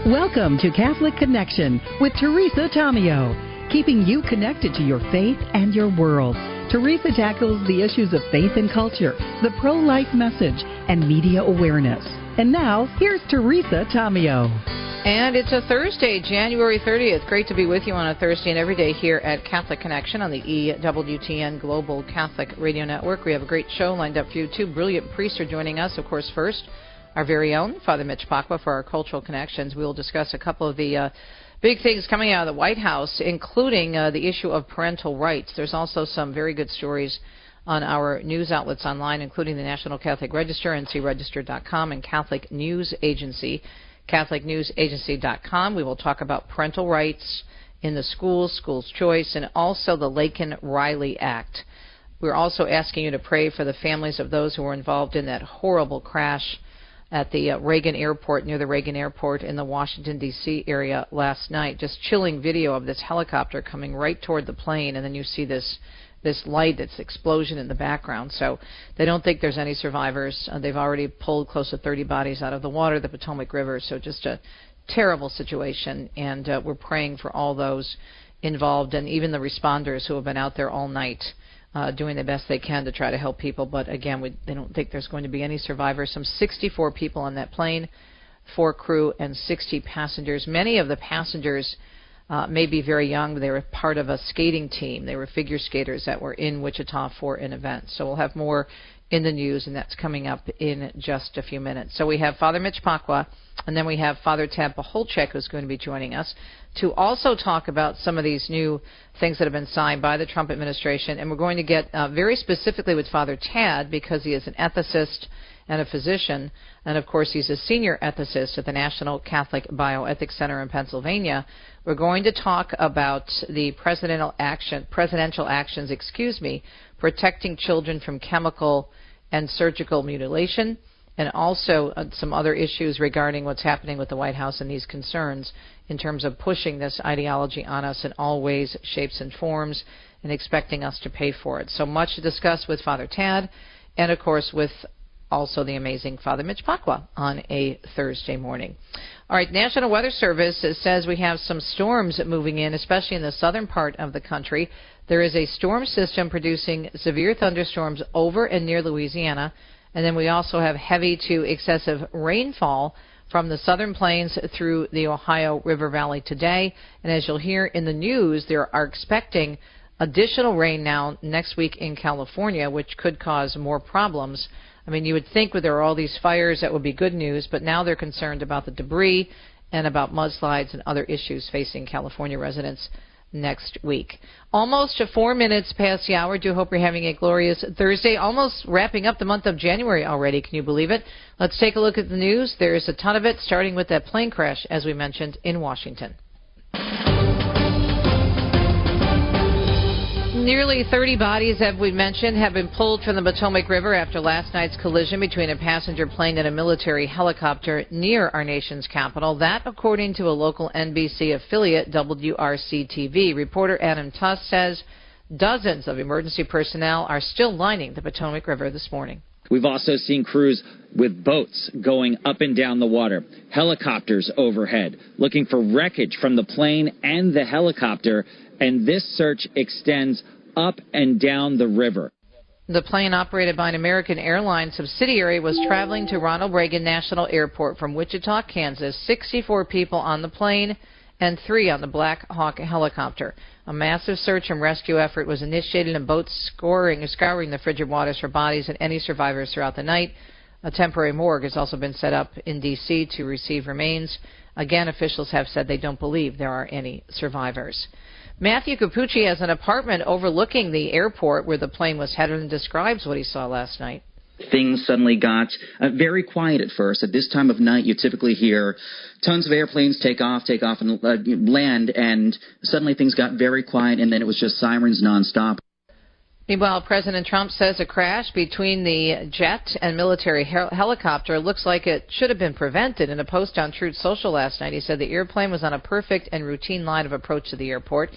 Welcome to Catholic Connection with Teresa Tomeo, keeping you connected to your faith and your world. Teresa tackles the issues of faith and culture, the pro-life message, and media awareness. And now, here's Teresa Tomeo. And it's a Thursday, January 30th. Great to be with you on a Thursday and every day here at Catholic Connection on the EWTN Global Catholic Radio Network. We have a great show lined up for you. Two brilliant priests are joining us, of course, first. Our very own Father Mitch Pacwa for our cultural connections. We will discuss a couple of the big things coming out of the White House, including the issue of parental rights. There's also some very good stories on our news outlets online, including the National Catholic Register, ncregister.com, and Catholic News Agency, catholicnewsagency.com. We will talk about parental rights in the schools, school's choice, and also the Laken-Riley Act. We're also asking you to pray for the families of those who were involved in that horrible crash at the Reagan Airport, near the Reagan Airport in the Washington, D.C. area last night. Just chilling video of this helicopter coming right toward the plane, and then you see this light, this explosion in the background. So they don't think there's any survivors. They've already pulled close to 30 bodies out of the water, the Potomac River. So just a terrible situation, and we're praying for all those involved and even the responders who have been out there all night doing the best they can to try to help people. But again, they don't think there's going to be any survivors. Some 64 people on that plane, 4 crew and 60 passengers. Many of the passengers may be very young. They were part of a skating team. They were figure skaters that were in Wichita for an event. So we'll have more in the news, and that's coming up in just a few minutes. So we have Father Mitch Pacwa, and then we have Father Pacholczyk, who's going to be joining us to also talk about some of these new things that have been signed by the Trump administration. And we're going to get very specifically with Father Tad, because he is an ethicist and a physician, and of course he's a senior ethicist at the National Catholic Bioethics Center in Pennsylvania. We're going to talk about the presidential actions, protecting children from chemical and surgical mutilation, and also some other issues regarding what's happening with the White House and these concerns in terms of pushing this ideology on us in all ways, shapes, and forms, and expecting us to pay for it. So much to discuss with Father Tad, and of course with also the amazing Father Mitch Pacwa on a Thursday morning. All right, National Weather Service says we have some storms moving in, especially in the southern part of the country. There is a storm system producing severe thunderstorms over and near Louisiana, and then we also have heavy to excessive rainfall from the southern plains through the Ohio River Valley today. And as you'll hear in the news, they are expecting additional rain now next week in California, which could cause more problems. I mean, you would think there are all these fires that would be good news, but now they're concerned about the debris and about mudslides and other issues facing California residents next week. Almost 4 minutes past the hour. Do hope you're having a glorious Thursday. Almost wrapping up the month of January already. Can you believe it? Let's take a look at the news. There's a ton of it, starting with that plane crash, as we mentioned, in Washington. Nearly 30 bodies, as we mentioned, have been pulled from the Potomac River after last night's collision between a passenger plane and a military helicopter near our nation's capital. That, according to a local NBC affiliate, WRC-TV. Reporter Adam Tuss says dozens of emergency personnel are still lining the Potomac River this morning. We've also seen crews with boats going up and down the water, helicopters overhead, looking for wreckage from the plane and the helicopter, and this search extends up and down the river. The plane, operated by an American Airlines subsidiary, was traveling to Ronald Reagan National Airport from Wichita, Kansas. 64 people on the plane and 3 on the Black Hawk helicopter. A massive search and rescue effort was initiated, and boats scouring the frigid waters for bodies and any survivors throughout the night. A temporary morgue has also been set up in D.C. to receive remains. Again, officials have said they don't believe there are any survivors. Matthew Capucci has an apartment overlooking the airport where the plane was headed and describes what he saw last night. Things suddenly got very quiet at first. At this time of night, you typically hear tons of airplanes take off and land, and suddenly things got very quiet, and then it was just sirens nonstop. Meanwhile, President Trump says a crash between the jet and military helicopter looks like it should have been prevented. In a post on Truth Social last night, he said the airplane was on a perfect and routine line of approach to the airport,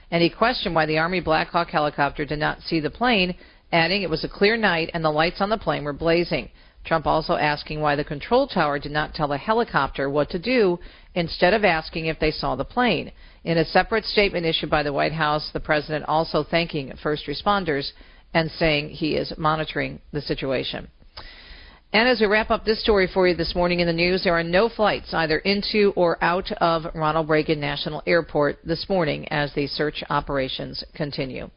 and he questioned why the Army Black Hawk helicopter did not see the plane, adding it was a clear night and the lights on the plane were blazing. Trump also asking why the control tower did not tell the helicopter what to do instead of asking if they saw the plane. In a separate statement issued by the White House, the president also thanking first responders and saying he is monitoring the situation. And as we wrap up this story for you this morning in the news, there are no flights either into or out of Ronald Reagan National Airport this morning as the search operations continue.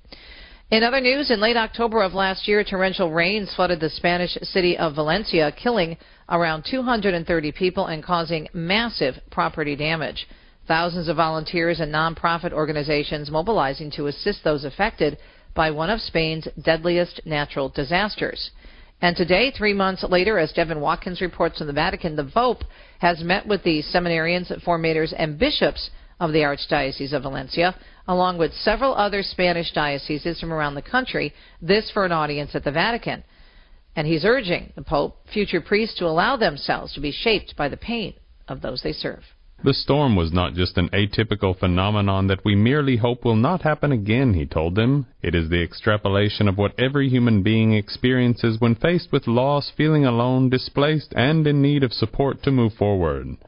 In other news, in late October of last year, torrential rains flooded the Spanish city of Valencia, killing around 230 people and causing massive property damage. Thousands of volunteers and nonprofit organizations mobilizing to assist those affected by one of Spain's deadliest natural disasters. And today, 3 months later, as Devin Watkins reports from the Vatican, the Pope has met with the seminarians, formators, and bishops of the Archdiocese of Valencia, along with several other Spanish dioceses from around the country, this for an audience at the Vatican. And he's urging the Pope, future priests, to allow themselves to be shaped by the pain of those they serve. The storm was not just an atypical phenomenon that we merely hope will not happen again, he told them. It is the extrapolation of what every human being experiences when faced with loss, feeling alone, displaced, and in need of support to move forward.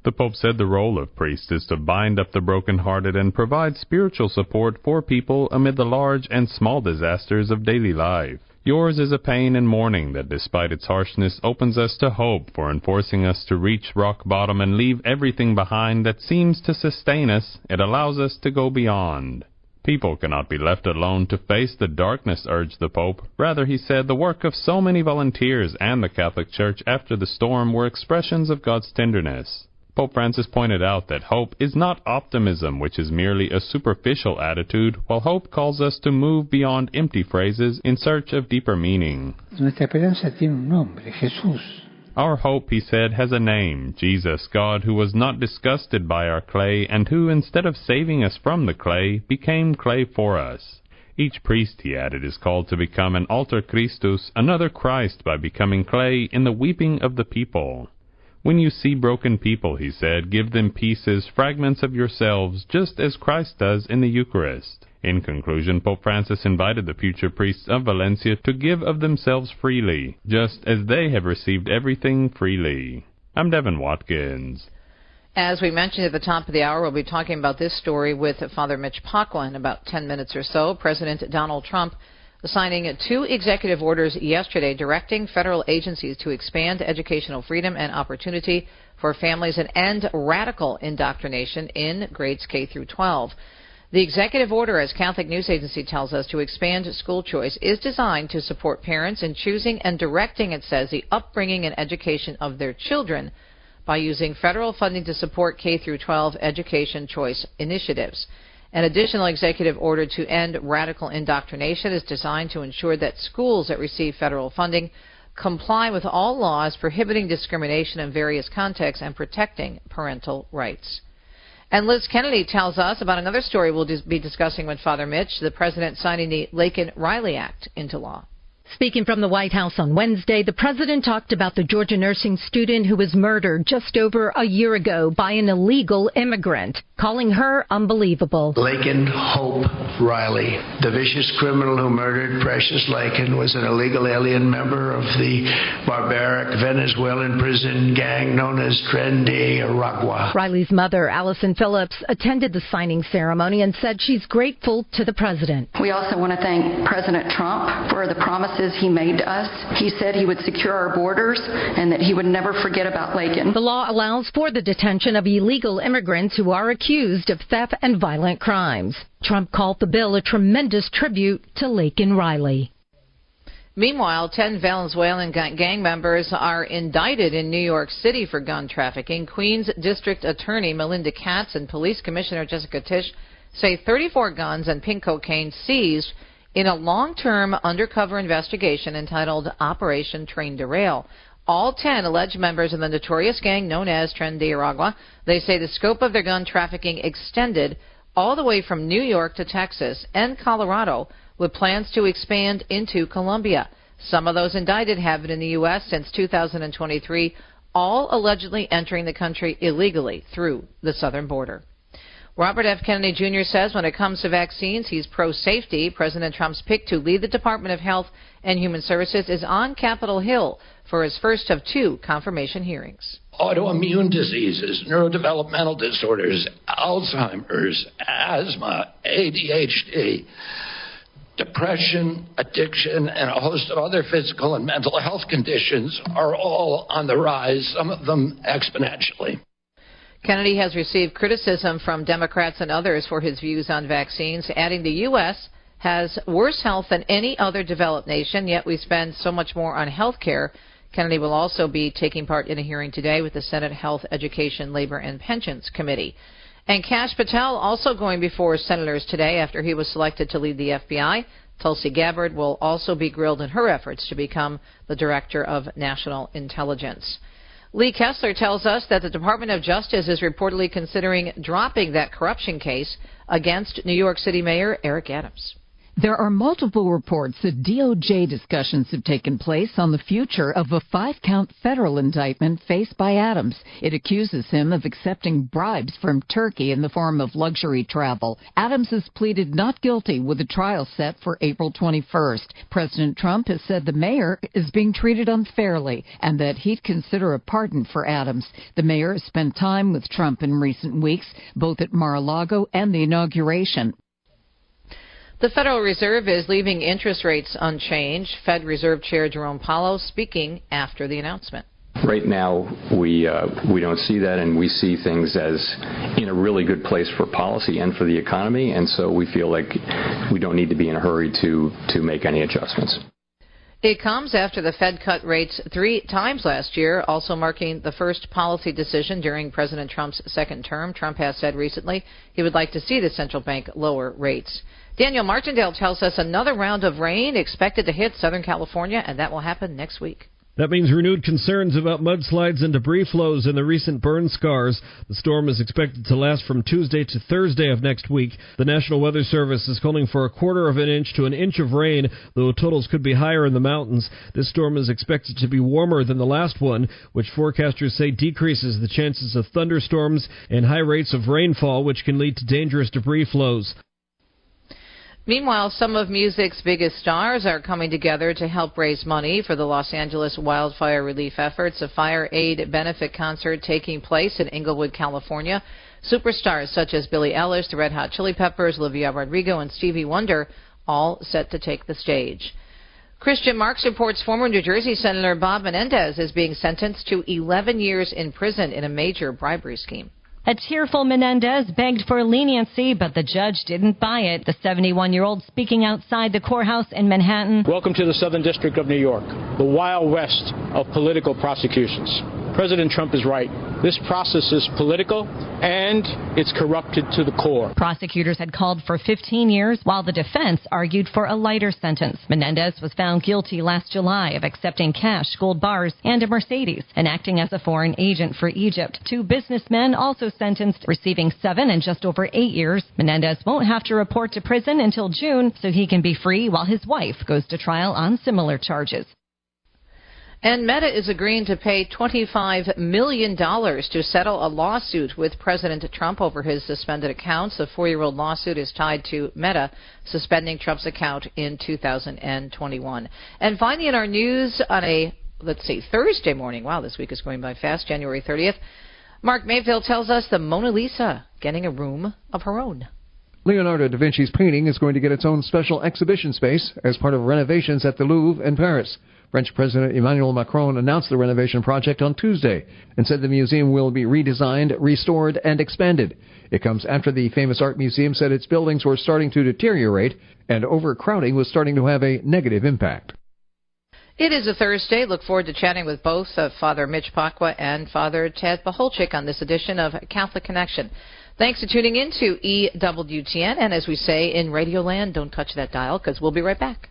The Pope said the role of priests is to bind up the brokenhearted and provide spiritual support for people amid the large and small disasters of daily life. Yours is a pain and mourning that, despite its harshness, opens us to hope for enforcing us to reach rock bottom and leave everything behind that seems to sustain us. It allows us to go beyond. People cannot be left alone to face the darkness, urged the Pope. Rather, he said, the work of so many volunteers and the Catholic Church after the storm were expressions of God's tenderness. Pope Francis pointed out that hope is not optimism, which is merely a superficial attitude, while hope calls us to move beyond empty phrases in search of deeper meaning. Our hope, he said, has a name, Jesus, God, who was not disgusted by our clay, and who, instead of saving us from the clay, became clay for us. Each priest, he added, is called to become an alter Christus, another Christ, by becoming clay in the weeping of the people. When you see broken people, he said, give them pieces, fragments of yourselves, just as Christ does in the Eucharist. In conclusion, Pope Francis invited the future priests of Valencia to give of themselves freely, just as they have received everything freely. I'm Devin Watkins. As we mentioned at the top of the hour, we'll be talking about this story with Father Mitch Pacwa in about 10 minutes or so. President Donald Trump signing 2 executive orders yesterday directing federal agencies to expand educational freedom and opportunity for families and end radical indoctrination in grades K through 12. The executive order, as Catholic News Agency tells us, to expand school choice is designed to support parents in choosing and directing, it says, the upbringing and education of their children by using federal funding to support K through 12 education choice initiatives. An additional executive order to end radical indoctrination is designed to ensure that schools that receive federal funding comply with all laws prohibiting discrimination in various contexts and protecting parental rights. And Liz Kennedy tells us about another story we'll be discussing with Father Mitch, the president signing the Laken-Riley Act into law. Speaking from the White House on Wednesday, the president talked about the Georgia nursing student who was murdered just over a year ago by an illegal immigrant, calling her unbelievable. Laken Hope Riley, the vicious criminal who murdered Precious Laken, was an illegal alien member of the barbaric Venezuelan prison gang known as Tren de Aragua. Riley's mother, Allison Phillips, attended the signing ceremony and said she's grateful to the president. We also want to thank President Trump for the promises he made to us. He said he would secure our borders and that he would never forget about Laken. The law allows for the detention of illegal immigrants who are accused of theft and violent crimes. Trump called the bill a tremendous tribute to Laken Riley. Meanwhile, 10 Venezuelan gang members are indicted in New York City for gun trafficking. Queens District Attorney Melinda Katz and Police Commissioner Jessica Tisch say 34 guns and pink cocaine seized in a long-term undercover investigation entitled Operation Train Derail. All 10 alleged members of the notorious gang known as Tren de Aragua. They say the scope of their gun trafficking extended all the way from New York to Texas and Colorado, with plans to expand into Colombia. Some of those indicted have been in the U.S. since 2023, all allegedly entering the country illegally through the southern border. Robert F. Kennedy Jr. says when it comes to vaccines, he's pro-safety. President Trump's pick to lead the Department of Health and Human Services is on Capitol Hill for his first of 2 confirmation hearings. Autoimmune diseases, neurodevelopmental disorders, Alzheimer's, asthma, ADHD, depression, addiction, and a host of other physical and mental health conditions are all on the rise, some of them exponentially. Kennedy has received criticism from Democrats and others for his views on vaccines, adding the U.S. has worse health than any other developed nation, yet we spend so much more on health care. Kennedy will also be taking part in a hearing today with the Senate Health, Education, Labor, and Pensions Committee. And Kash Patel also going before senators today after he was selected to lead the FBI. Tulsi Gabbard will also be grilled in her efforts to become the Director of National Intelligence. Lee Kessler tells us that the Department of Justice is reportedly considering dropping that corruption case against New York City Mayor Eric Adams. There are multiple reports that DOJ discussions have taken place on the future of a 5-count federal indictment faced by Adams. It accuses him of accepting bribes from Turkey in the form of luxury travel. Adams has pleaded not guilty with a trial set for April 21st. President Trump has said the mayor is being treated unfairly and that he'd consider a pardon for Adams. The mayor has spent time with Trump in recent weeks, both at Mar-a-Lago and the inauguration. The Federal Reserve is leaving interest rates unchanged. Fed Reserve Chair Jerome Powell speaking after the announcement. Right now, we don't see that, and we see things as in a really good place for policy and for the economy, and so we feel like we don't need to be in a hurry to make any adjustments. It comes after the Fed cut rates 3 times last year, also marking the first policy decision during President Trump's second term. Trump has said recently he would like to see the central bank lower rates. Daniel Martindale tells us another round of rain expected to hit Southern California, and that will happen next week. That means renewed concerns about mudslides and debris flows in the recent burn scars. The storm is expected to last from Tuesday to Thursday of next week. The National Weather Service is calling for 1/4 of an inch to an inch of rain, though totals could be higher in the mountains. This storm is expected to be warmer than the last one, which forecasters say decreases the chances of thunderstorms and high rates of rainfall, which can lead to dangerous debris flows. Meanwhile, some of music's biggest stars are coming together to help raise money for the Los Angeles wildfire relief efforts. A fire aid benefit concert taking place in Inglewood, California. Superstars such as Billie Eilish, the Red Hot Chili Peppers, Olivia Rodrigo, and Stevie Wonder all set to take the stage. Christian Marks reports former New Jersey Senator Bob Menendez is being sentenced to 11 years in prison in a major bribery scheme. A tearful Menendez begged for leniency, but the judge didn't buy it. The 71-year-old speaking outside the courthouse in Manhattan. Welcome to the Southern District of New York, the Wild West of political prosecutions. President Trump is right. This process is political, and it's corrupted to the core. Prosecutors had called for 15 years, while the defense argued for a lighter sentence. Menendez was found guilty last July of accepting cash, gold bars, and a Mercedes, and acting as a foreign agent for Egypt. 2 businessmen also sentenced, receiving 7 and just over 8 years. Menendez won't have to report to prison until June, so he can be free while his wife goes to trial on similar charges. And Meta is agreeing to pay $25 million to settle a lawsuit with President Trump over his suspended accounts. The 4-year-old lawsuit is tied to Meta suspending Trump's account in 2021. And finally in our news on a, Thursday morning. Wow, this week is going by fast, January 30th. Mark Mayfield tells us the Mona Lisa getting a room of her own. Leonardo da Vinci's painting is going to get its own special exhibition space as part of renovations at the Louvre in Paris. French President Emmanuel Macron announced the renovation project on Tuesday and said the museum will be redesigned, restored, and expanded. It comes after the famous art museum said its buildings were starting to deteriorate and overcrowding was starting to have a negative impact. It is a Thursday. Look forward to chatting with both Father Mitch Pacwa and Father Ted Pacholczyk on this edition of Catholic Connection. Thanks for tuning in to EWTN. And as we say in Radio Land, don't touch that dial because we'll be right back.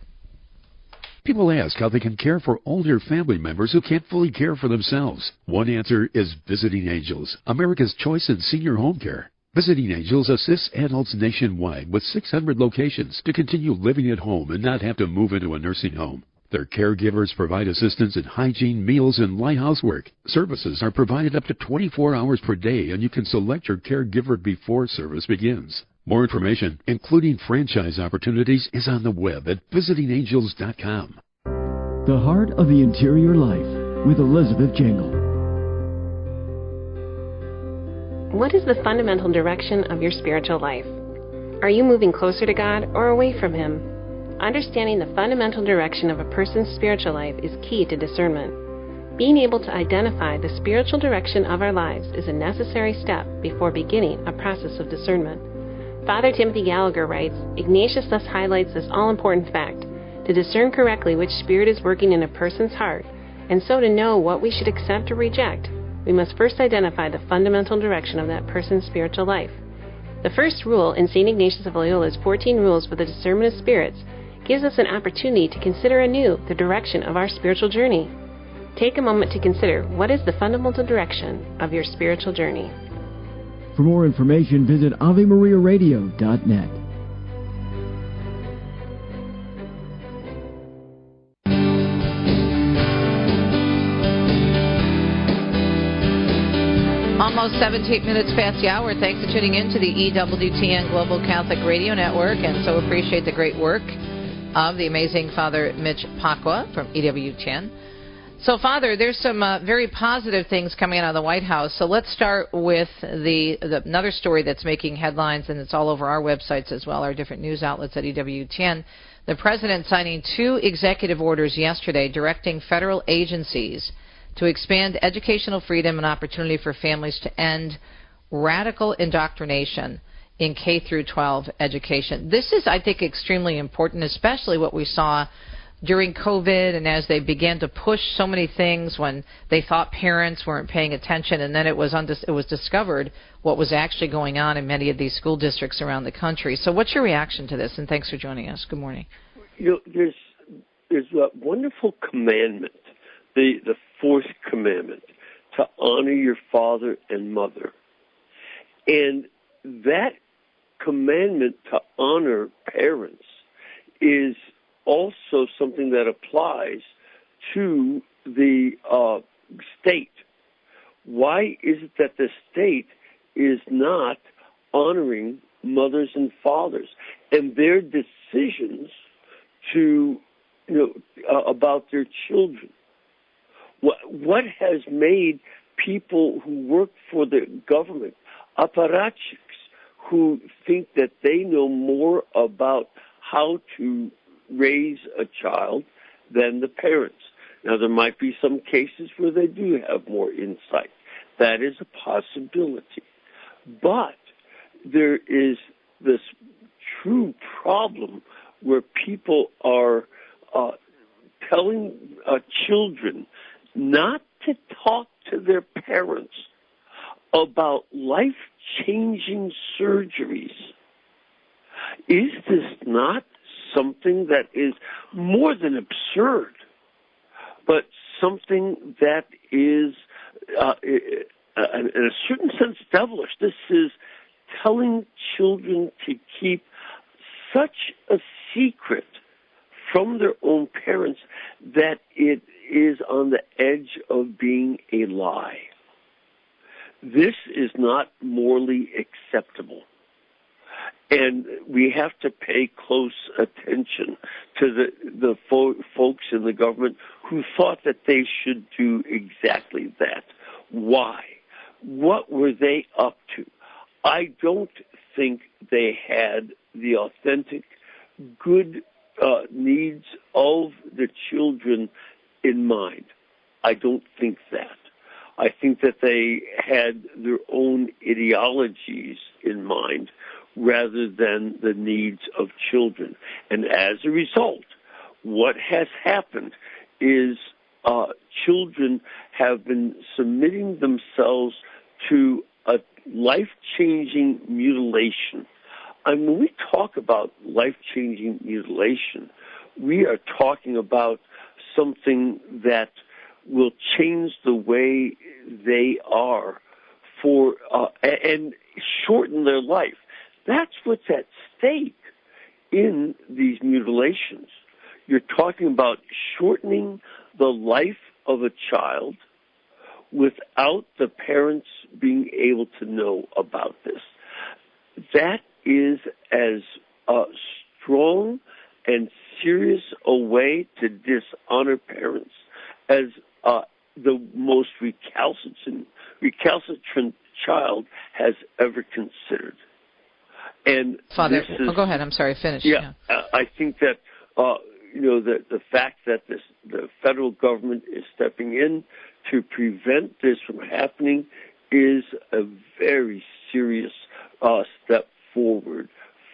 People ask how they can care for older family members who can't fully care for themselves. One answer is Visiting Angels, America's choice in senior home care. Visiting Angels assists adults nationwide with 600 locations to continue living at home and not have to move into a nursing home. Their caregivers provide assistance in hygiene, meals, and light housework. Services are provided up to 24 hours per day, and you can select your caregiver before service begins. More information, including franchise opportunities, is on the web at visitingangels.com. The Heart of the Interior Life with Elizabeth Jangle. What is the fundamental direction of your spiritual life? Are you moving closer to God or away from Him? Understanding the fundamental direction of a person's spiritual life is key to discernment. Being able to identify the spiritual direction of our lives is a necessary step before beginning a process of discernment. Father Timothy Gallagher writes, Ignatius thus highlights this all-important fact. To discern correctly which spirit is working in a person's heart, and so to know what we should accept or reject, we must first identify the fundamental direction of that person's spiritual life. The first rule in St. Ignatius of Loyola's 14 Rules for the Discernment of Spirits gives us an opportunity to consider anew the direction of our spiritual journey. Take a moment to consider what is the fundamental direction of your spiritual journey. For more information, visit AveMariaRadio.net. Almost 17 minutes past the hour. Thanks for tuning in to the EWTN Global Catholic Radio Network, and so appreciate the great work of the amazing Father Mitch Pacwa from EWTN. So, Father, there's some very positive things coming out of the White House. So let's start with another story that's making headlines, and it's all over our websites as well, our different news outlets at EWTN. The President signing 2 executive orders yesterday directing federal agencies to expand educational freedom and opportunity for families to end radical indoctrination in K through 12 education. This is, I think, extremely important, especially what we saw during COVID and as they began to push so many things when they thought parents weren't paying attention, and then it was discovered what was actually going on in many of these school districts around the country. So what's your reaction to this? And thanks for joining us. Good morning. There's a wonderful commandment, the 4th commandment, to honor your father and mother. And that commandment to honor parents is also something that applies to the state. Why is it that the state is not honoring mothers and fathers and their decisions to, about their children? What has made people who work for the government, apparatchiks, who think that they know more about how to raise a child than the parents? Now, there might be some cases where they do have more insight. That is a possibility. But there is this true problem where people are telling children not to talk to their parents about life-changing surgeries. Is this not something that is more than absurd, but something that is, in a certain sense, devilish? This is telling children to keep such a secret from their own parents that it is on the edge of being a lie. This is not morally acceptable. And we have to pay close attention to the folks in the government who thought that they should do exactly that. Why? What were they up to? I don't think they had the authentic, good needs of the children in mind. I don't think that. I think that they had their own ideologies in mind rather than the needs of children. And as a result, what has happened is children have been submitting themselves to a life-changing mutilation. And when we talk about life-changing mutilation, we are talking about something that will change the way they are for and shorten their life. That's what's at stake in these mutilations. you're talking about shortening the life of a child without the parents being able to know about this. That is as strong and serious a way to dishonor parents as the most recalcitrant child has ever considered. And Father, go ahead. I'm sorry. Finish. Yeah. I think that the fact that the federal government is stepping in to prevent this from happening is a very serious step forward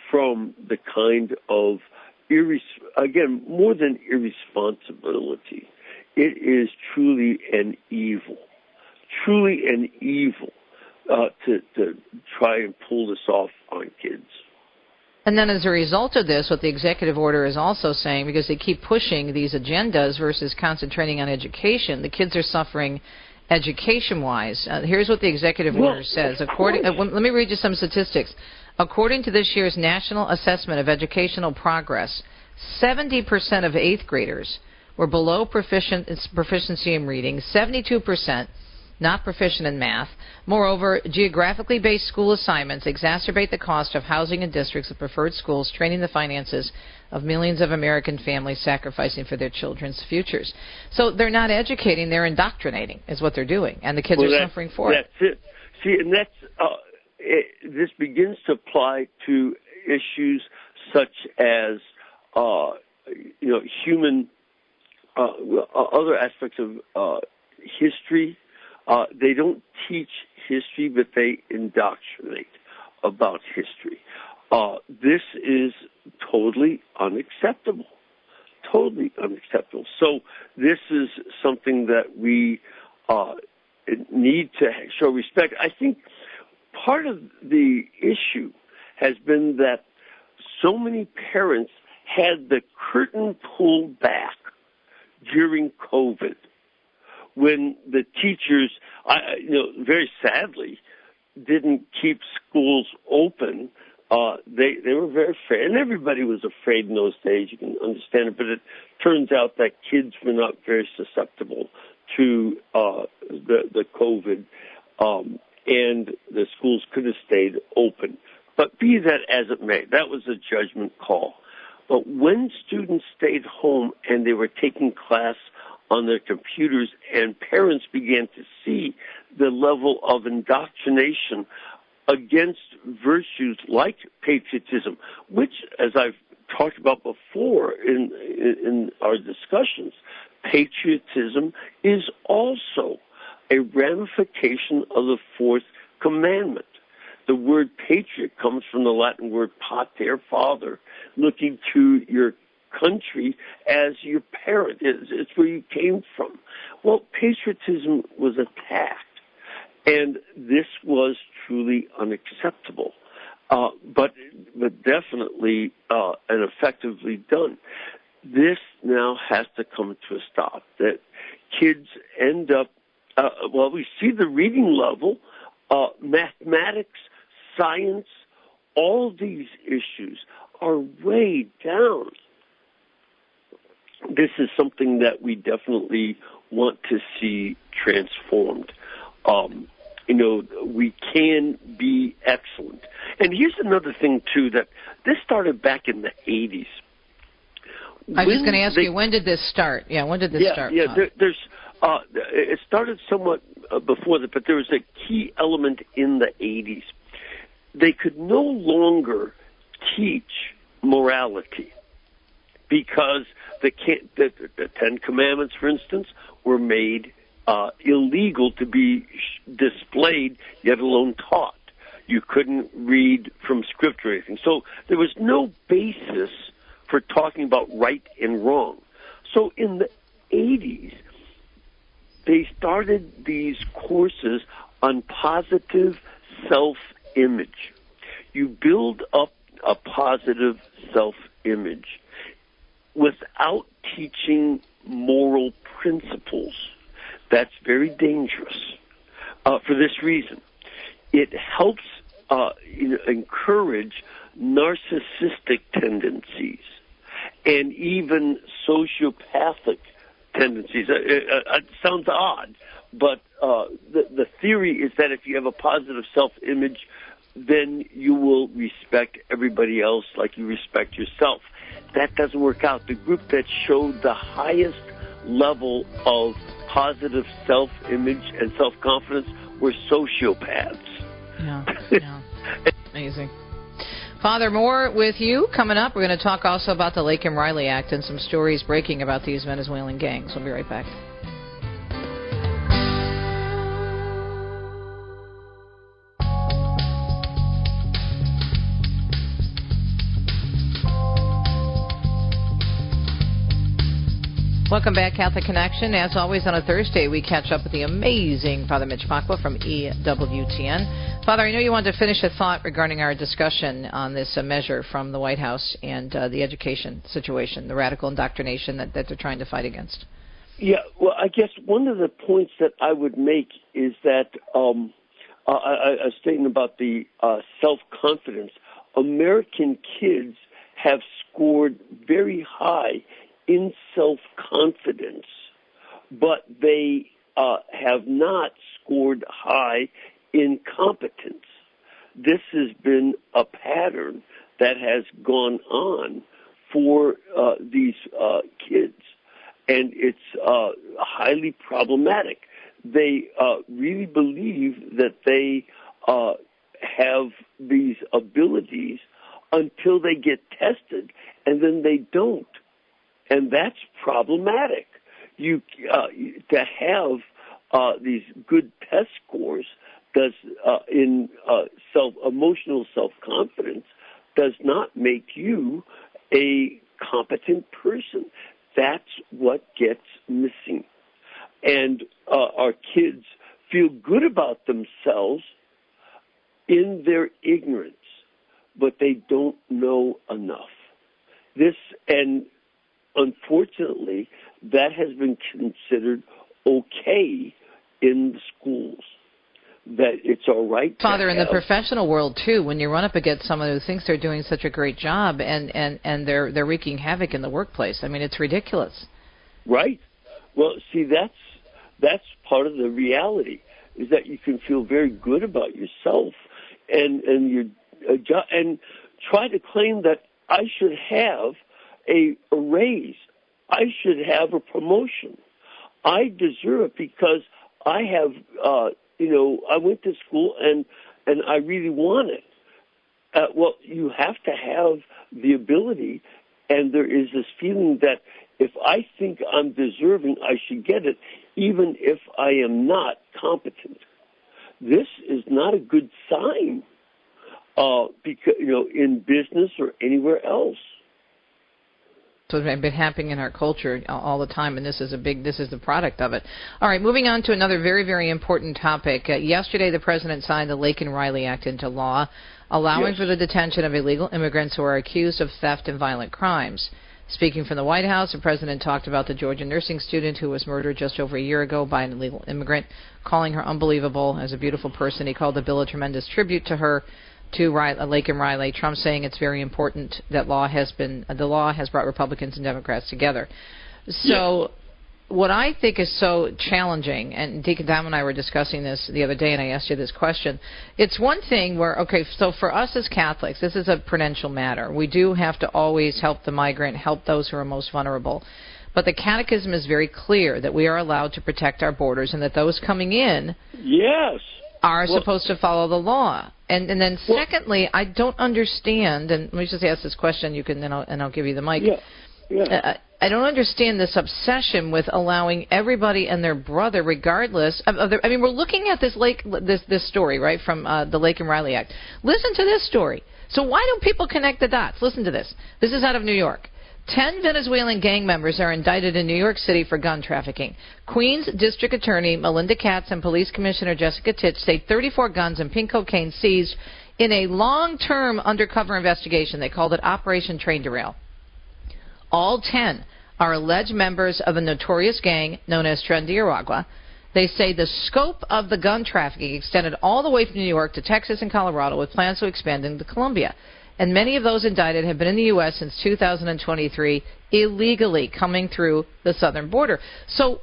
from the kind of more than irresponsibility. It is truly an evil to try and pull this off on kids. And then as a result of this, what the executive order is also saying, because they keep pushing these agendas versus concentrating on education, the kids are suffering education-wise. Here's what the executive order says. Let me read you some statistics. According to this year's National Assessment of Educational Progress, 70% of 8th graders were below proficiency in reading, 72% not proficient in math. Moreover, geographically based school assignments exacerbate the cost of housing in districts of preferred schools, training the finances of millions of American families sacrificing for their children's futures. So they're not educating, they're indoctrinating is what they're doing, and the kids are suffering for it. That's it. See, and this begins to apply to issues such as human other aspects of history. They don't teach history, but they indoctrinate about history. This is totally unacceptable. Totally unacceptable. So this is something that we need to show respect. I think part of the issue has been that so many parents had the curtain pulled back during COVID, when the teachers, very sadly, didn't keep schools open. They were very afraid, and everybody was afraid in those days. You can understand it, but it turns out that kids were not very susceptible to the COVID, and the schools could have stayed open. But be that as it may, that was a judgment call. But when students stayed home and they were taking class on their computers, and parents began to see the level of indoctrination against virtues like patriotism, which, as I've talked about before in our discussions, patriotism is also a ramification of the fourth commandment. The word patriot comes from the Latin word pater, father, looking to your country as your parent. It's where you came from. Well, patriotism was attacked, and this was truly unacceptable, but definitely and effectively done. This now has to come to a stop, that kids end up, we see the reading level, mathematics, science, all these issues are way down. This is something that we definitely want to see transformed. We can be excellent. And here's another thing, too, that this started back in the 80s. I was just going to ask you, when did this start? Yeah, when did this start? Yeah, it started somewhat before that, but there was a key element in the 80s. They could no longer teach morality because the Ten Commandments, for instance, were made illegal to be displayed, yet alone taught. You couldn't read from script or anything. So there was no basis for talking about right and wrong. So in the 80s, they started these courses on positive self-image. You build up a positive self-image without teaching moral principles. That's very dangerous for this reason. It helps encourage narcissistic tendencies and even sociopathic tendencies. It sounds odd, but the theory is that if you have a positive self-image, then you will respect everybody else like you respect yourself. That doesn't work out. The group that showed the highest level of positive self-image and self-confidence were sociopaths. Yeah. Amazing. Father, more with you coming up. We're going to talk also about the Laken-Riley Act and some stories breaking about these Venezuelan gangs. We'll be right back. Welcome back, Catholic Connection. As always, on a Thursday, we catch up with the amazing Father Mitch Pacwa from EWTN. Father, I know you wanted to finish a thought regarding our discussion on this measure from the White House and the education situation, the radical indoctrination that they're trying to fight against. Yeah, well, I guess one of the points that I would make is that a statement about the self-confidence. American kids have scored very high in self-confidence, but they have not scored high in competence. This has been a pattern that has gone on for these kids, and it's highly problematic. They really believe that they have these abilities until they get tested, and then they don't. And that's problematic. To have these good test scores does in emotional self-confidence does not make you a competent person. That's what gets missing. And our kids feel good about themselves in their ignorance, but they don't know enough. Unfortunately, that has been considered okay in the schools, that it's all right. Father, in the professional world, too, when you run up against someone who thinks they're doing such a great job and they're wreaking havoc in the workplace, I mean, it's ridiculous. Right. Well, see, that's part of the reality, is that you can feel very good about yourself and your job and try to claim that I should have a raise. I should have a promotion. I deserve it because I have, I went to school and I really want it. Well, you have to have the ability, and there is this feeling that if I think I'm deserving, I should get it, even if I am not competent. This is not a good sign, because in business or anywhere else. So it's been happening in our culture all the time, and this is the product of it. All right, moving on to another very, very important topic. Yesterday, the President signed the Laken-Riley Act into law, allowing for the detention of illegal immigrants who are accused of theft and violent crimes. Speaking from the White House, the President talked about the Georgia nursing student who was murdered just over a year ago by an illegal immigrant, calling her unbelievable as a beautiful person. He called the bill a tremendous tribute to her, to Laken-Riley. Trump saying it's very important that the law has brought Republicans and Democrats together. So what I think is so challenging, and Deacon Dom and I were discussing this the other day, and I asked you this question. It's one thing where, so for us as Catholics, this is a prudential matter. We do have to always help the migrant, help those who are most vulnerable. But the Catechism is very clear that we are allowed to protect our borders and that those coming in are supposed to follow the law. And then secondly, I don't understand, and let me just ask this question, and I'll give you the mic. I don't understand this obsession with allowing everybody and their brother, regardless of we're looking at this story, right, from the Laken-Riley Act. Listen to this story. So why don't people connect the dots? Listen to this. This is out of New York. 10 Venezuelan gang members are indicted in New York City for gun trafficking. Queens District Attorney Melinda Katz and Police Commissioner Jessica Titch say 34 guns and pink cocaine seized in a long-term undercover investigation. They called it Operation Train Derail. All 10 are alleged members of a notorious gang known as Tren de Aragua. They say the scope of the gun trafficking extended all the way from New York to Texas and Colorado, with plans to expand into Colombia. and many of those indicted have been in the U.S. since 2023, illegally coming through the southern border. So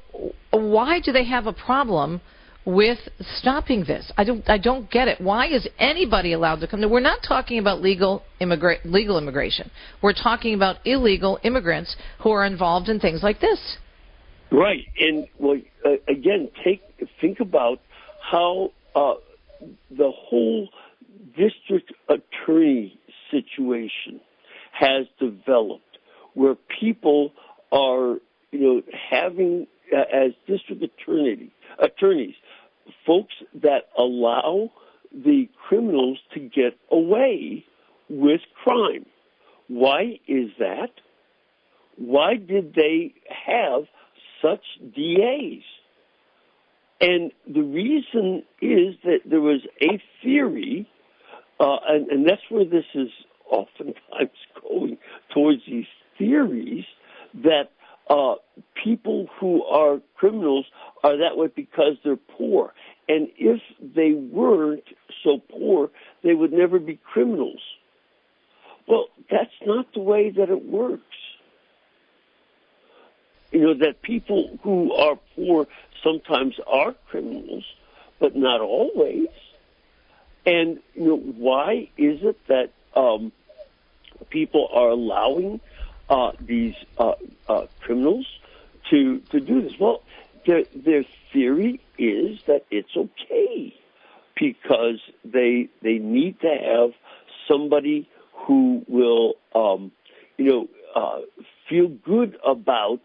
why do they have a problem with stopping this? I don't get it. Why is anybody allowed to come? We're not talking about legal immigration. We're talking about illegal immigrants who are involved in things like this. Right. And again, think about how the whole district attorney situation has developed, where people are, having as district attorneys, folks that allow the criminals to get away with crime. Why is that? Why did they have such DAs? And the reason is that there was a theory, and that's where this is oftentimes going towards these theories, that people who are criminals are that way because they're poor. And if they weren't so poor, they would never be criminals. Well, that's not the way that it works. That people who are poor sometimes are criminals, but not always. And, why is it that people are allowing these criminals to do this? Well, their theory is that it's okay because they need to have somebody who will, feel good about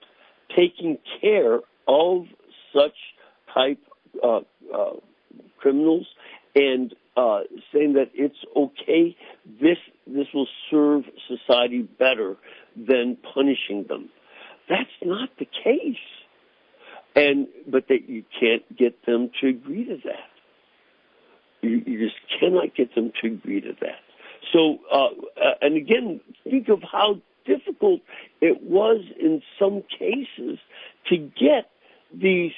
taking care of such type criminals and saying that it's okay. This will serve society better than punishing them. That's not the case. But that you can't get them to agree to that. You just cannot get them to agree to that. So, and again, think of how difficult it was in some cases to get these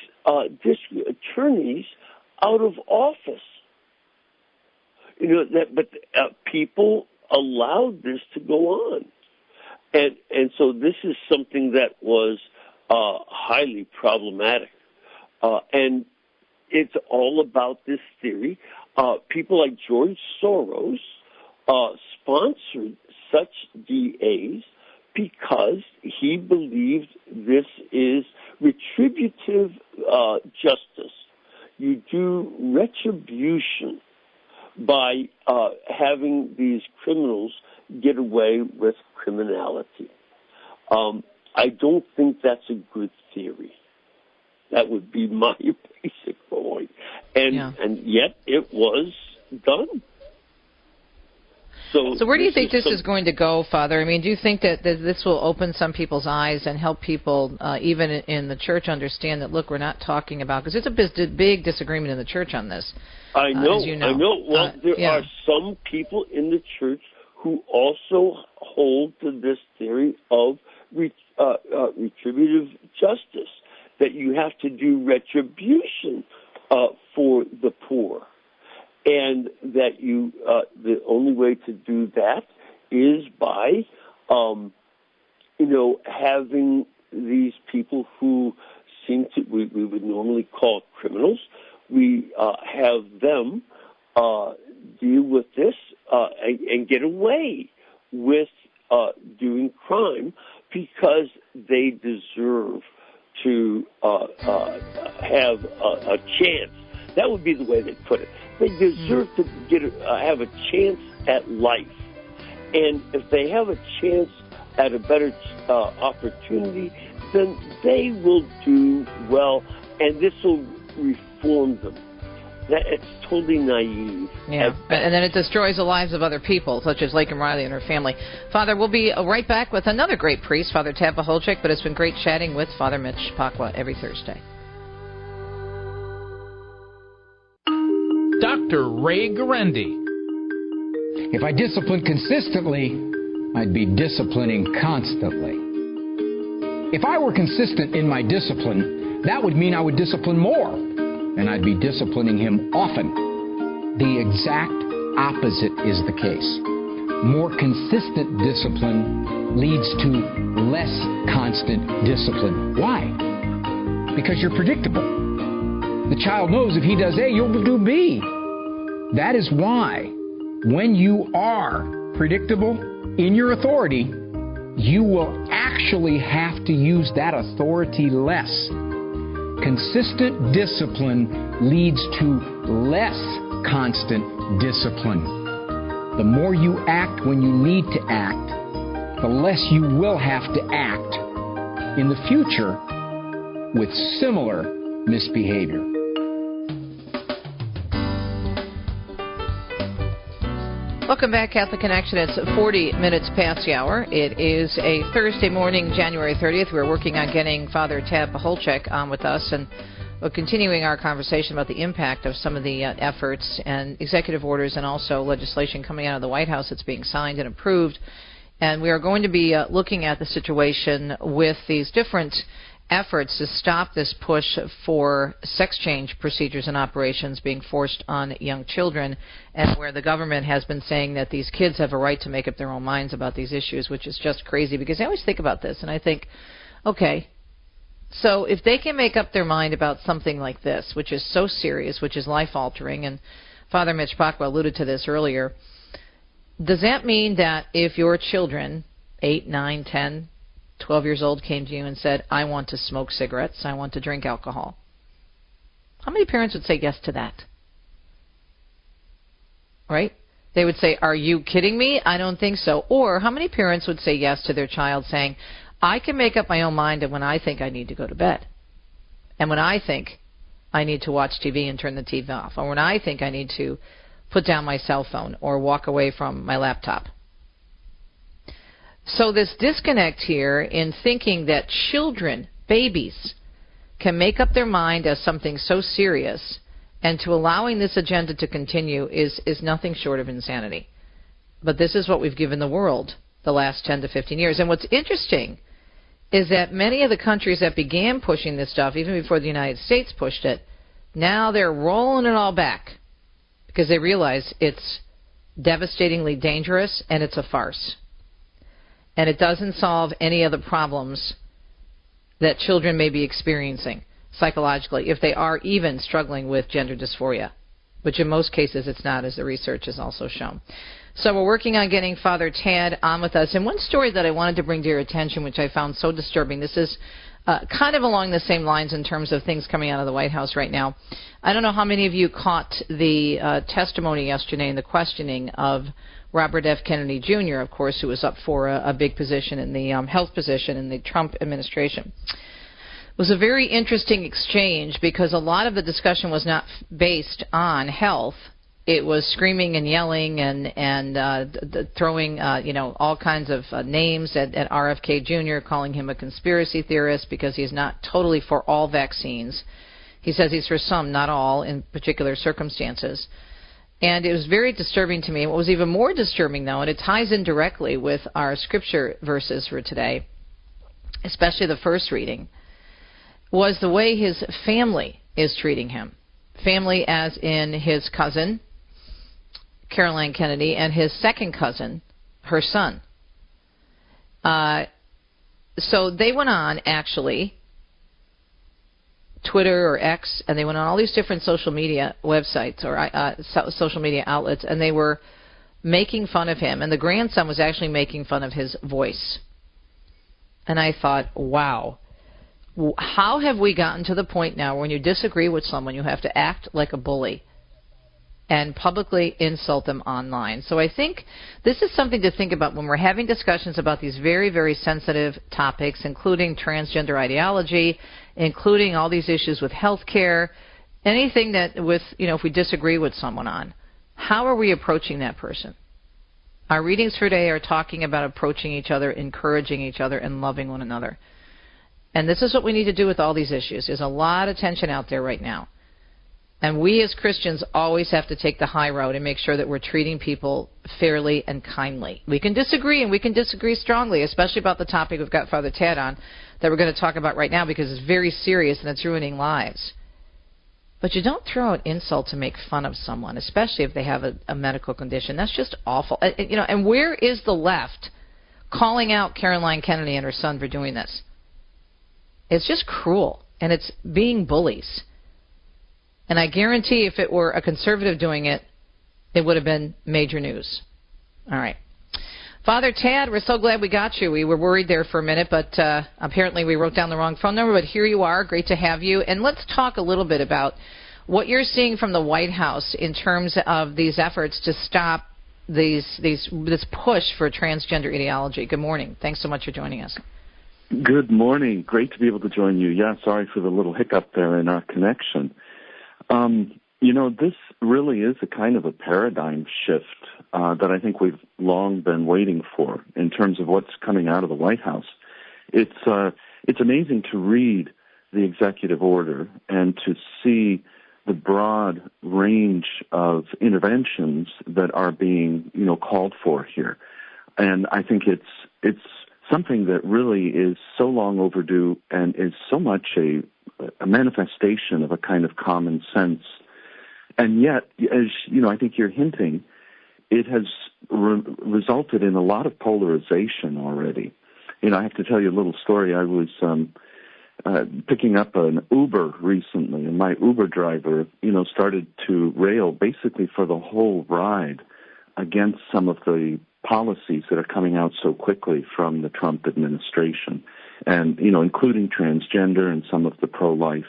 district attorneys out of office. But people allowed this to go on. And so this is something that was highly problematic. And it's all about this theory. People like George Soros sponsored such DAs because he believed this is retributive justice. You do retribution by having these criminals get away with criminality. I don't think that's a good theory. That would be my basic point. And yet it was done. So where do you think this is going to go, Father? I mean, do you think that this will open some people's eyes and help people, even in the church, understand that, look, we're not talking about, because it's a big disagreement in the church on this. I know. As you know. I know. Well, there are some people in the church who also hold to this theory of retributive justice, that you have to do retribution for the poor. And that the only way to do that is by, having these people who seem to, we would normally call criminals, we have them deal with this and get away with doing crime because they deserve to have a chance. That would be the way they put it. They deserve to have a chance at life. And if they have a chance at a better opportunity, then they will do well, and this will reform them. It's totally naive. Yeah, and then it destroys the lives of other people, such as Laken Riley and her family. Father, we'll be right back with another great priest, Father Tab Pacholczyk, but it's been great chatting with Father Mitch Pacwa every Thursday. Dr. Ray Guarendi. If I disciplined consistently, I'd be disciplining constantly. If I were consistent in my discipline, that would mean I would discipline more, and I'd be disciplining him often. The exact opposite is the case. More consistent discipline leads to less constant discipline. Why? Because you're predictable. The child knows if he does A, you'll do B. That is why when you are predictable in your authority, you will actually have to use that authority less. Consistent discipline leads to less constant discipline. The more you act when you need to act, the less you will have to act in the future with similar misbehavior. Welcome back, Catholic Connection. It's 40 minutes past the hour. It is a Thursday morning, January 30th. We're working on getting Father Tad Pacholczyk on with us, and we're continuing our conversation about the impact of some of the efforts and executive orders and also legislation coming out of the White House that's being signed and approved. And we are going to be looking at the situation with these different efforts to stop this push for sex change procedures and operations being forced on young children, and where the government has been saying that these kids have a right to make up their own minds about these issues, which is just crazy, because I always think about this and I think, okay, so if they can make up their mind about something like this, which is so serious, which is life-altering, and Father Mitch Pacwa alluded to this earlier, does that mean that if your children, 8, 9, 10, 12 years old, came to you and said, I want to smoke cigarettes, I want to drink alcohol, how many parents would say yes to that? Right? They would say, are you kidding me? I don't think so. Or how many parents would say yes to their child saying, I can make up my own mind when I think I need to go to bed, and when I think I need to watch TV and turn the TV off, or when I think I need to put down my cell phone or walk away from my laptop. So this disconnect here in thinking that children, babies, can make up their mind as something so serious, and to allowing this agenda to continue is nothing short of insanity. But this is what we've given the world the last 10 to 15 years. And what's interesting is that many of the countries that began pushing this stuff, even before the United States pushed it, now they're rolling it all back because they realize it's devastatingly dangerous and it's a farce. And it doesn't solve any of the problems that children may be experiencing psychologically, if they are even struggling with gender dysphoria, which in most cases it's not, as the research has also shown. So we're working on getting Father Tad on with us. And one story that I wanted to bring to your attention, which I found so disturbing, this is kind of along the same lines in terms of things coming out of the White House right now. I don't know how many of you caught the testimony yesterday in the questioning of Robert F. Kennedy Jr., of course, who was up for a big position in the health position in the Trump administration. It was a very interesting exchange because a lot of the discussion was not based on health. It was screaming and yelling and throwing all kinds of names at RFK Jr., calling him a conspiracy theorist because he's not totally for all vaccines. He says he's for some, not all, in particular circumstances. And it was very disturbing to me. What was even more disturbing, though, and it ties in directly with our scripture verses for today, especially the first reading, was the way his family is treating him. Family as in his cousin, Caroline Kennedy, and his second cousin, her son. So they went on, actually, Twitter or X, and they went on all these different social media websites or social media outlets, and they were making fun of him. And the grandson was actually making fun of his voice. And I thought, wow, how have we gotten to the point now when you disagree with someone, you have to act like a bully and publicly insult them online? So I think this is something to think about when we're having discussions about these very, very sensitive topics, including transgender ideology, including all these issues with health care, anything that if we disagree with someone on. How are we approaching that person? Our readings for today are talking about approaching each other, encouraging each other, and loving one another. And this is what we need to do with all these issues. There's a lot of tension out there right now. And we as Christians always have to take the high road and make sure that we're treating people fairly and kindly. We can disagree, and we can disagree strongly, especially about the topic we've got Father Tad on that we're going to talk about right now, because it's very serious and it's ruining lives. But you don't throw out insult to make fun of someone, especially if they have a medical condition. That's just awful. And where is the left calling out Caroline Kennedy and her son for doing this? It's just cruel, and it's being bullies. And I guarantee if it were a conservative doing it, it would have been major news. All right. Father Tad, we're so glad we got you. We were worried there for a minute, but apparently we wrote down the wrong phone number, but here you are. Great to have you. And let's talk a little bit about what you're seeing from the White House in terms of these efforts to stop this push for transgender ideology. Good morning. Thanks so much for joining us. Good morning. Great to be able to join you. Yeah, sorry for the little hiccup there in our connection. This really is a kind of a paradigm shift that I think we've long been waiting for in terms of what's coming out of the White House. It's amazing to read the executive order and to see the broad range of interventions that are being, called for here. And I think it's something that really is so long overdue and is so much a manifestation of a kind of common sense. And yet, as I think you're hinting, it has resulted in a lot of polarization already. I have to tell you a little story. I was picking up an Uber recently, and my Uber driver, started to rail basically for the whole ride against some of the policies that are coming out so quickly from the Trump administration, and, including transgender and some of the pro-life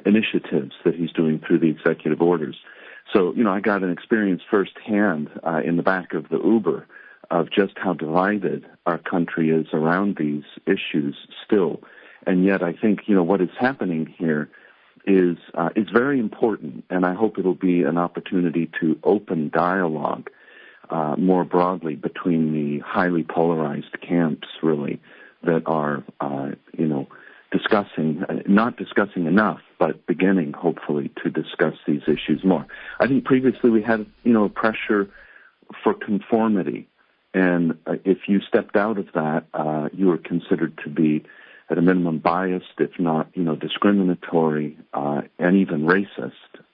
initiatives that he's doing through the executive orders. So, I got an experience firsthand in the back of the Uber of just how divided our country is around these issues still. And yet I think, what is happening here is very important, and I hope it'll be an opportunity to open dialogue more broadly between the highly polarized camps, really, that are, not discussing enough, but beginning, hopefully, to discuss these issues more. I think previously we had, pressure for conformity, and if you stepped out of that, you were considered to be, at a minimum, biased, if not, discriminatory, and even racist.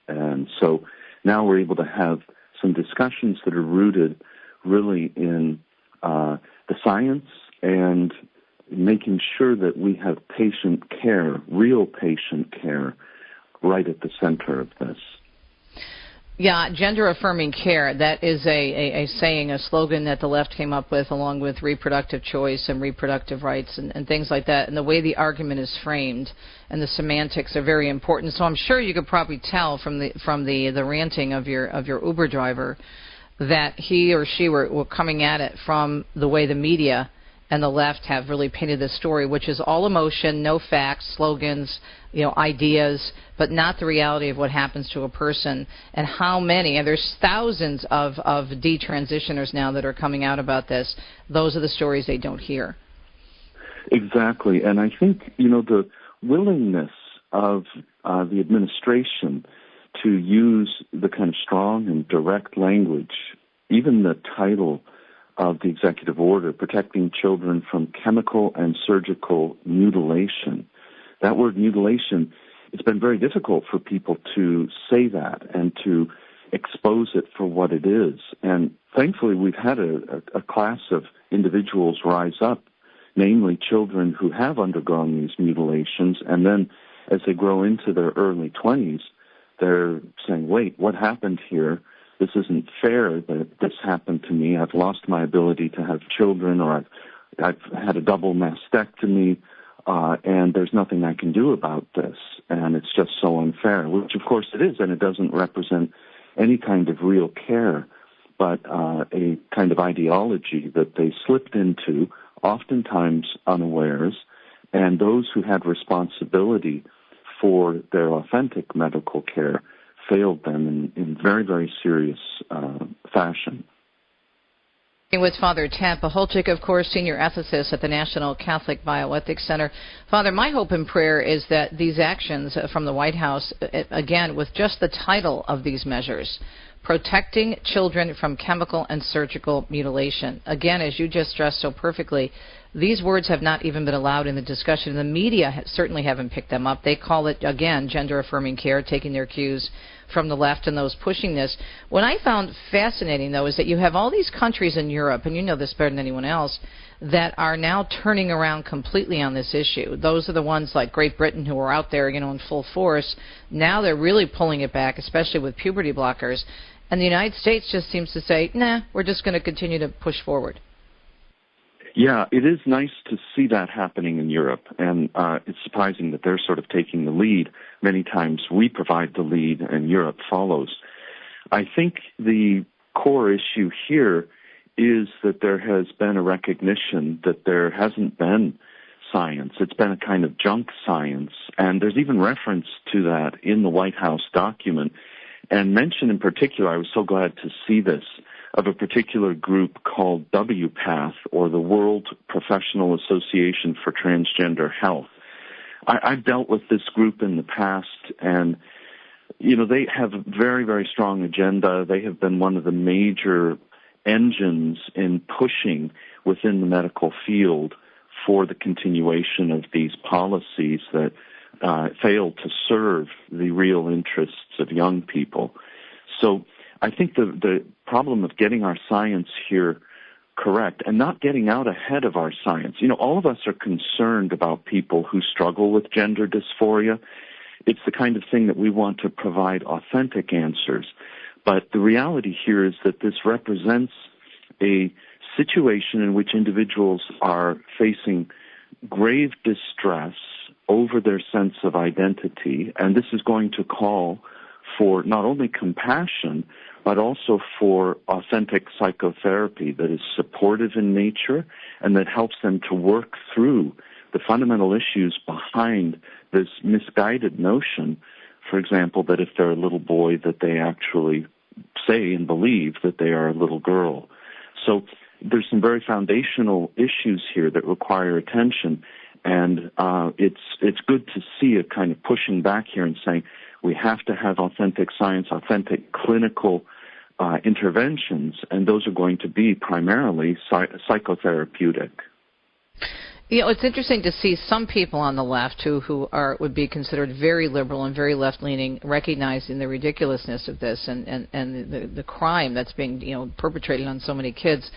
And so now we're able to have some discussions that are rooted really in the science and making sure that we have patient care, real patient care, right at the center of this. Yeah, gender-affirming care, that is a saying, a slogan that the left came up with, along with reproductive choice and reproductive rights and things like that. And the way the argument is framed and the semantics are very important. So I'm sure you could probably tell from the ranting of your Uber driver that he or she were coming at it from the way the media and the left have really painted this story, which is all emotion, no facts, slogans, ideas, but not the reality of what happens to a person and how many, and there's thousands of detransitioners now that are coming out about this. Those are the stories they don't hear. Exactly, and I think, the willingness of the administration to use the kind of strong and direct language, even the title of the executive order, protecting children from chemical and surgical mutilation. That word mutilation, it's been very difficult for people to say that and to expose it for what it is. And thankfully, we've had a class of individuals rise up, namely children who have undergone these mutilations, and then as they grow into their early 20s, they're saying, wait, what happened here? This isn't fair that this happened to me. I've lost my ability to have children, or I've had a double mastectomy, and there's nothing I can do about this. And it's just so unfair, which of course it is, and it doesn't represent any kind of real care, but a kind of ideology that they slipped into, oftentimes unawares, and those who had responsibility for their authentic medical care failed them in very, very serious fashion. With Father Tad Pacholczyk, of course, senior ethicist at the National Catholic Bioethics Center. Father, my hope and prayer is that these actions from the White House, again, with just the title of these measures, protecting children from chemical and surgical mutilation. Again, as you just stressed so perfectly, These words have not even been allowed in the discussion. The media certainly haven't picked them up. They call it, again, gender-affirming care, taking their cues from the left and those pushing this. What I found fascinating, though, is that you have all these countries in Europe, and you know this better than anyone else, that are now turning around completely on this issue. Those are the ones like Great Britain who are out there, in full force. Now they're really pulling it back, especially with puberty blockers. And the United States just seems to say, nah, we're just going to continue to push forward. Yeah, it is nice to see that happening in Europe, and it's surprising that they're sort of taking the lead. Many times we provide the lead and Europe follows. I think the core issue here is that there has been a recognition that there hasn't been science. It's been a kind of junk science, and there's even reference to that in the White House document. And mention in particular, I was so glad to see this, of a particular group called WPATH, or the World Professional Association for Transgender Health. I've dealt with this group in the past, and, they have a very, very strong agenda. They have been one of the major engines in pushing within the medical field for the continuation of these policies that fail to serve the real interests of young people. So I think the problem of getting our science here correct and not getting out ahead of our science. All of us are concerned about people who struggle with gender dysphoria. It's the kind of thing that we want to provide authentic answers. But the reality here is that this represents a situation in which individuals are facing grave distress over their sense of identity, and this is going to call for not only compassion, but also for authentic psychotherapy that is supportive in nature and that helps them to work through the fundamental issues behind this misguided notion, for example, that if they're a little boy, that they actually say and believe that they are a little girl. So there's some very foundational issues here that require attention, and it's good to see a kind of pushing back here and saying we have to have authentic science, authentic clinical interventions, and those are going to be primarily psychotherapeutic. It's interesting to see some people on the left who would be considered very liberal and very left-leaning, recognizing the ridiculousness of this and the crime that's being perpetrated on so many kids.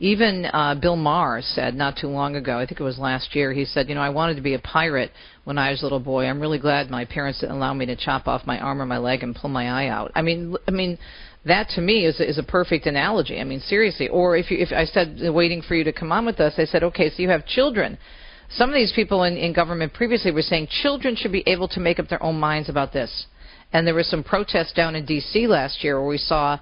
Even Bill Maher said not too long ago, I think it was last year, he said, I wanted to be a pirate when I was a little boy. I'm really glad my parents didn't allow me to chop off my arm or my leg and pull my eye out. I mean, that to me is a perfect analogy. I mean, seriously. Or if I said, waiting for you to come on with us, I said, okay, so you have children. Some of these people in government previously were saying children should be able to make up their own minds about this. And there was some protests down in D.C. last year where we saw,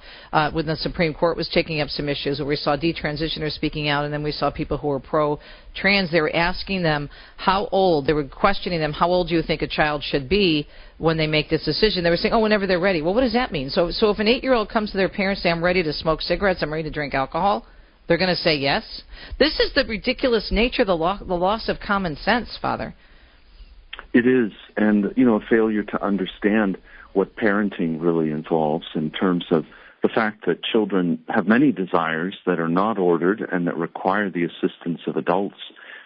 when the Supreme Court was taking up some issues, where we saw detransitioners speaking out, and then we saw people who were pro-trans. They were asking them how old, they were questioning them, how old do you think a child should be when they make this decision? They were saying, whenever they're ready. Well, what does that mean? So if an 8-year-old comes to their parents and say, I'm ready to smoke cigarettes, I'm ready to drink alcohol, they're going to say yes? This is the ridiculous nature, the loss of common sense, Father. It is, and, a failure to understand what parenting really involves in terms of the fact that children have many desires that are not ordered and that require the assistance of adults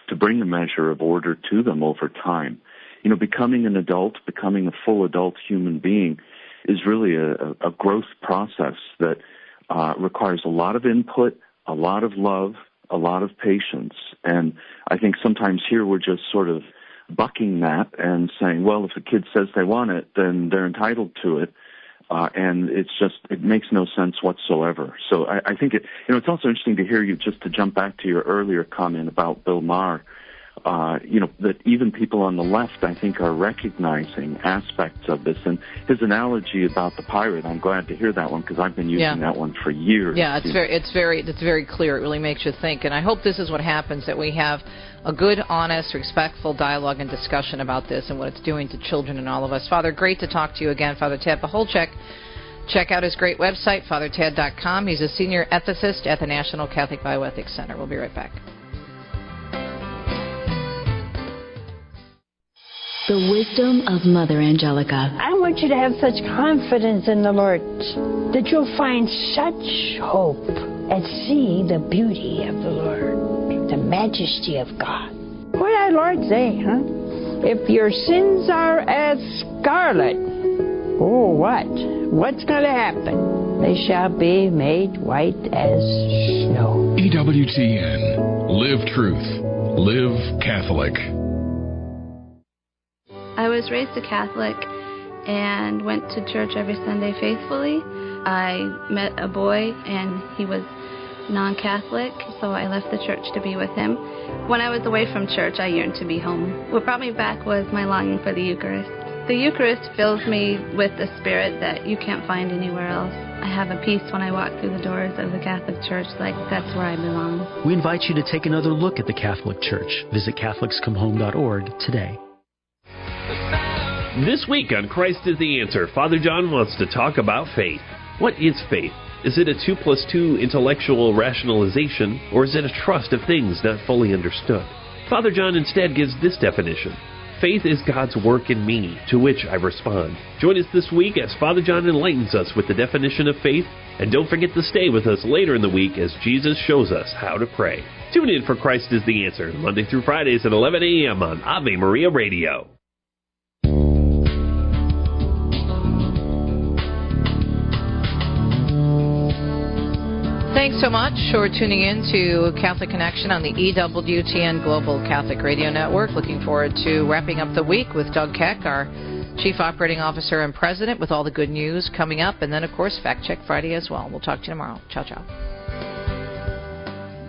to bring a measure of order to them over time. Becoming an adult, becoming a full adult human being is really a growth process that requires a lot of input, a lot of love, a lot of patience. And I think sometimes here we're just sort of bucking that and saying, well, if a kid says they want it, then they're entitled to it. And it makes no sense whatsoever. So I think it's also interesting to hear you, just to jump back to your earlier comment about Bill Maher, that even people on the left, I think, are recognizing aspects of this. And his analogy about the pirate, I'm glad to hear that one because I've been using that one for years. Yeah, it's very clear. It really makes you think. And I hope this is what happens, that we have a good, honest, respectful dialogue and discussion about this and what it's doing to children and all of us. Father, great to talk to you again, Father Tad Pacholczyk. Check out his great website, fathertad.com. He's a senior ethicist at the National Catholic Bioethics Center. We'll be right back. The wisdom of Mother Angelica. I want you to have such confidence in the Lord that you'll find such hope and see the beauty of the Lord, the majesty of God. What did our Lord say, huh? If your sins are as scarlet, oh, what? What's going to happen? They shall be made white as snow. EWTN. Live truth. Live Catholic. I was raised a Catholic and went to church every Sunday faithfully. I met a boy and he was non-Catholic, so I left the church to be with him. When I was away from church, I yearned to be home. What brought me back was my longing for the Eucharist. The Eucharist fills me with the spirit that you can't find anywhere else. I have a peace when I walk through the doors of the Catholic Church, like that's where I belong. We invite you to take another look at the Catholic Church. Visit CatholicsComeHome.org today. This week on Christ is the Answer, Father John wants to talk about faith. What is faith? Is it a 2 + 2 intellectual rationalization, or is it a trust of things not fully understood? Father John instead gives this definition. Faith is God's work in me, to which I respond. Join us this week as Father John enlightens us with the definition of faith, and don't forget to stay with us later in the week as Jesus shows us how to pray. Tune in for Christ is the Answer, Monday through Fridays at 11 a.m. on Ave Maria Radio. Thanks so much for tuning in to Catholic Connection on the EWTN Global Catholic Radio Network. Looking forward to wrapping up the week with Doug Keck, our Chief Operating Officer and President, with all the good news coming up. And then, of course, Fact Check Friday as well. We'll talk to you tomorrow. Ciao, ciao.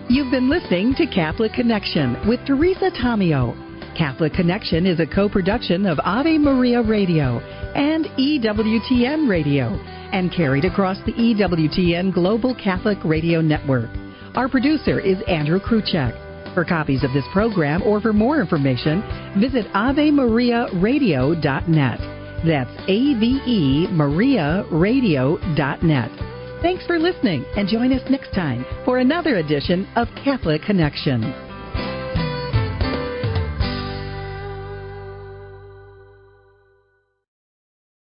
You've been listening to Catholic Connection with Teresa Tomeo. Catholic Connection is a co-production of Ave Maria Radio and EWTN Radio, and carried across the EWTN Global Catholic Radio Network. Our producer is Andrew Kruchek. For copies of this program or for more information, visit AveMariaRadio.net. That's AVEMariaRadio.net. Thanks for listening, and join us next time for another edition of Catholic Connection.